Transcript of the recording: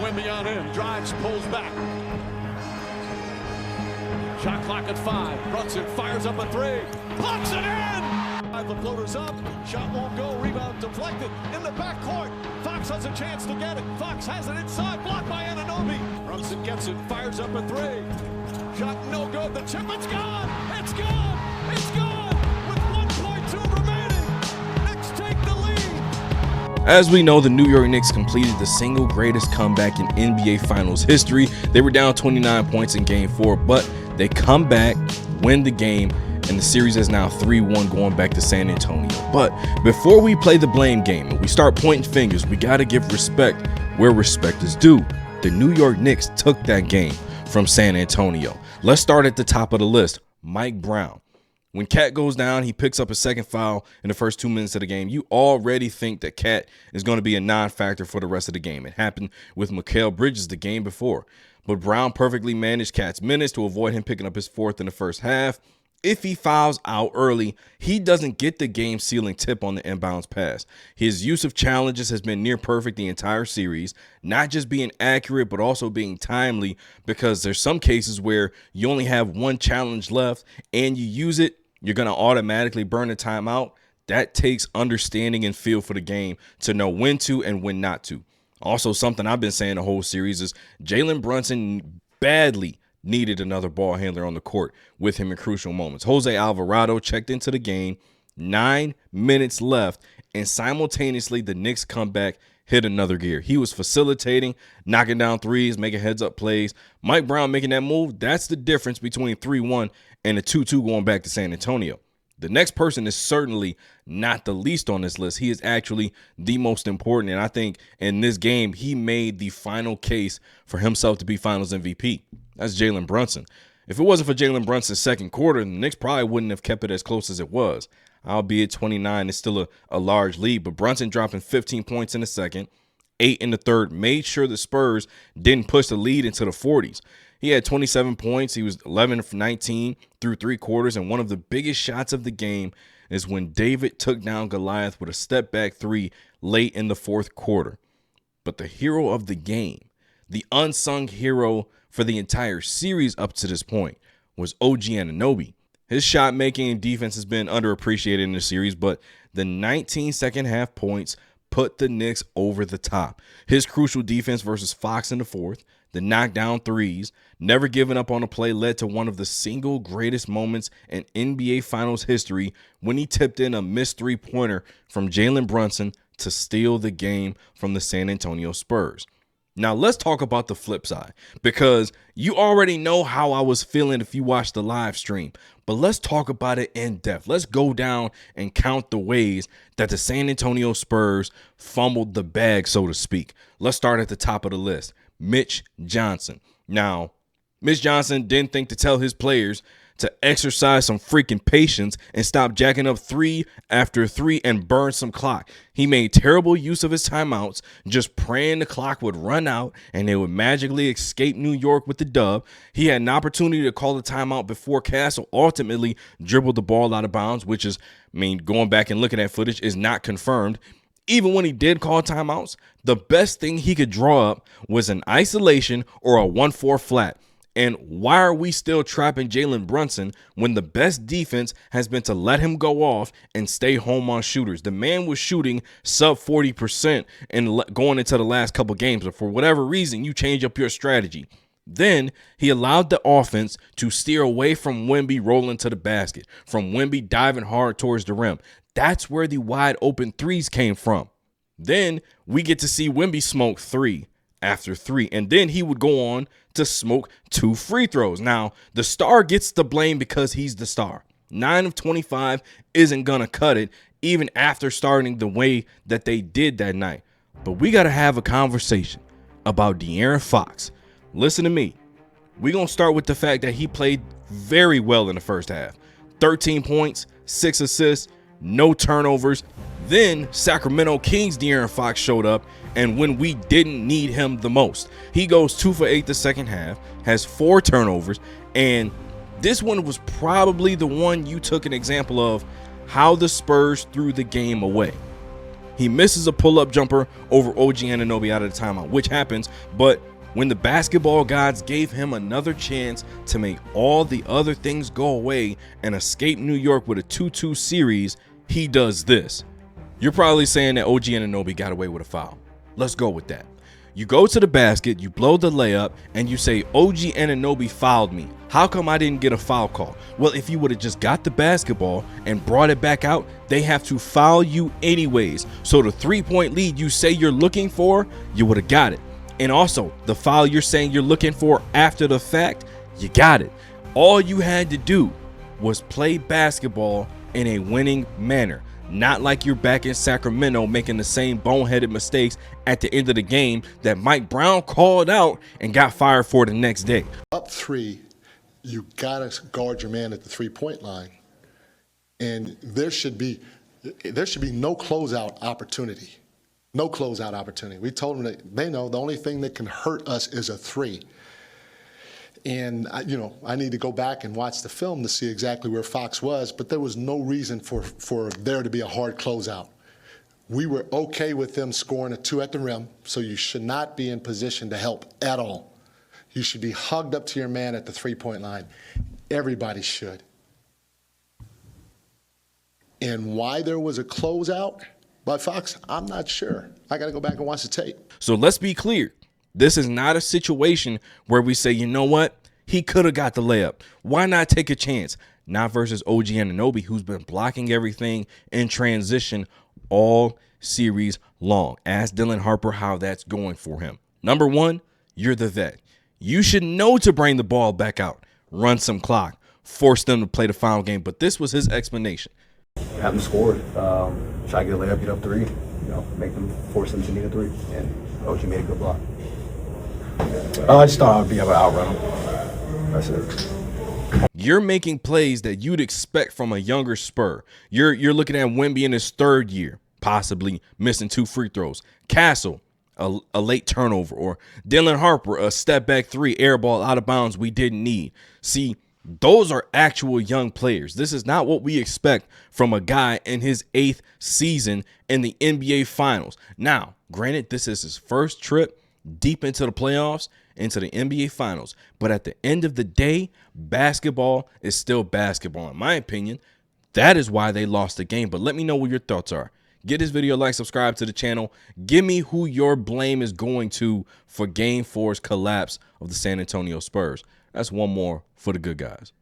Wemby on him. Drives, pulls back. Shot clock at 5. Brunson fires up a 3. Puts it in! The floater's up. Shot won't go. Rebound deflected in the backcourt. Fox has a chance to get it. Fox has it inside. Blocked by Anunoby. Brunson gets it. Fires up a 3. Shot no good. The chip, it's gone. It's gone. It's gone. With 1.2 remaining. Knicks take the lead. As we know, the New York Knicks completed the single greatest comeback in NBA Finals history. They were down 29 points in Game 4, but they come back, win the game, and the series is now 3-1 going back to San Antonio. But before we play the blame game and we start pointing fingers, we got to give respect where respect is due. The New York Knicks took that game from San Antonio. Let's start at the top of the list. Mike Brown. When Cat goes down, he picks up a second foul in the first 2 minutes of the game. You already think that Cat is going to be a non-factor for the rest of the game. It happened with Mikal Bridges the game before. But Brown perfectly managed Cat's minutes to avoid him picking up his fourth in the first half. If he fouls out early, he doesn't get the game-sealing tip on the inbounds pass. His use of challenges has been near perfect the entire series, not just being accurate, but also being timely, because there's some cases where you only have one challenge left and you use it, you're going to automatically burn the timeout. That takes understanding and feel for the game to know when to and when not to. Also, something I've been saying the whole series is Jalen Brunson badly needed another ball handler on the court with him in crucial moments. Jose Alvarado checked into the game, 9 minutes left, and simultaneously the Knicks comeback hit another gear. He was facilitating, knocking down threes, making heads-up plays. Mike Brown making that move, that's the difference between 3-1 and a 2-2 going back to San Antonio. The next person is certainly not the least on this list. He is actually the most important, and I think in this game, he made the final case for himself to be Finals MVP. That's Jalen Brunson. If it wasn't for Jalen Brunson's second quarter, the Knicks probably wouldn't have kept it as close as it was. Albeit 29 is still a large lead, but Brunson dropping 15 points in the second, 8 in the third, made sure the Spurs didn't push the lead into the 40s. He had 27 points. He was 11 of 19 through 3 quarters, and one of the biggest shots of the game is when David took down Goliath with a step-back 3 late in the fourth quarter. But the hero of the game, the unsung hero for the entire series up to this point, was OG Anunoby. His shot making and defense has been underappreciated in the series, but the 19 second half points put the Knicks over the top. His crucial defense versus Fox in the fourth, the knockdown threes, never giving up on a play led to one of the single greatest moments in NBA Finals history when he tipped in a missed three-pointer from Jalen Brunson to steal the game from the San Antonio Spurs. Now, let's talk about the flip side, because you already know how I was feeling if you watched the live stream. But let's talk about it in depth. Let's go down and count the ways that the San Antonio Spurs fumbled the bag, so to speak. Let's start at the top of the list. Mitch Johnson. Now, Mitch Johnson didn't think to tell his players to exercise some freaking patience and stop jacking up 3 after 3 and burn some clock. He made terrible use of his timeouts, just praying the clock would run out and they would magically escape New York with the dub. He had an opportunity to call the timeout before Castle ultimately dribbled the ball out of bounds, which is, going back and looking at footage is not confirmed. Even when he did call timeouts, the best thing he could draw up was an isolation or a 1-4 flat. And why are we still trapping Jalen Brunson when the best defense has been to let him go off and stay home on shooters? The man was shooting sub 40% and going into the last couple games, but for whatever reason, you change up your strategy. Then he allowed the offense to steer away from Wemby rolling to the basket, from Wemby diving hard towards the rim. That's where the wide open threes came from. Then we get to see Wemby smoke 3 after 3, and then he would go on to smoke 2 free throws. Now, the star gets the blame because he's the star. 9 of 25 isn't going to cut it, even after starting the way that they did that night. But we got to have a conversation about De'Aaron Fox. Listen to me. We're going to start with the fact that he played very well in the first half. 13 points, 6 assists, no turnovers. Then Sacramento Kings De'Aaron Fox showed up, and when we didn't need him the most, he goes 2 for 8 the second half, has 4 turnovers, and this one was probably the one you took an example of how the Spurs threw the game away. He misses a pull-up jumper over OG Anunoby out of the timeout, which happens, but when the basketball gods gave him another chance to make all the other things go away and escape New York with a 2-2 series, he does this. You're probably saying that OG Anunoby got away with a foul. Let's go with that. You go to the basket, you blow the layup, and you say, OG Anunoby fouled me. How come I didn't get a foul call? Well, if you would have just got the basketball and brought it back out, they have to foul you anyways. So the 3-point lead you say you're looking for, you would have got it. And also, the foul you're saying you're looking for after the fact, you got it. All you had to do was play basketball in a winning manner. Not like you're back in Sacramento making the same boneheaded mistakes at the end of the game that Mike Brown called out and got fired for the next day. Up 3, you got to guard your man at the 3-point line. And there should be no closeout opportunity. No closeout opportunity. We told them that they know the only thing that can hurt us is a 3. And, I need to go back and watch the film to see exactly where Fox was, but there was no reason for there to be a hard closeout. We were okay with them scoring a 2 at the rim, so you should not be in position to help at all. You should be hugged up to your man at the 3-point line. Everybody should. And why there was a closeout by Fox, I'm not sure. I got to go back and watch the tape. So let's be clear. This is not a situation where we say, you know what? He could have got the layup. Why not take a chance? Not versus OG Anunoby, who's been blocking everything in transition all series long. Ask Dylan Harper how that's going for him. Number one, you're the vet. You should know to bring the ball back out, run some clock, force them to play the final game. But this was his explanation. Have them scored. Try to get a layup, get up 3. Make them force them to need a 3. And OG made a good block. I just thought I would be able to outrun him. That's it. You're making plays that you'd expect from a younger Spur. You're looking at Wemby in his 3rd year, possibly missing 2 free throws. Castle, a late turnover, or Dylan Harper, a step back 3 air ball out of bounds we didn't need. See, those are actual young players. This is not what we expect from a guy in his 8th season in the NBA Finals. Now, granted, this is his first trip deep into the playoffs, into the NBA Finals. But at the end of the day, basketball is still basketball. In my opinion, that is why they lost the game. But let me know what your thoughts are. Give this video a like, subscribe to the channel. Give me who your blame is going to for Game 4's collapse of the San Antonio Spurs. That's one more for the good guys.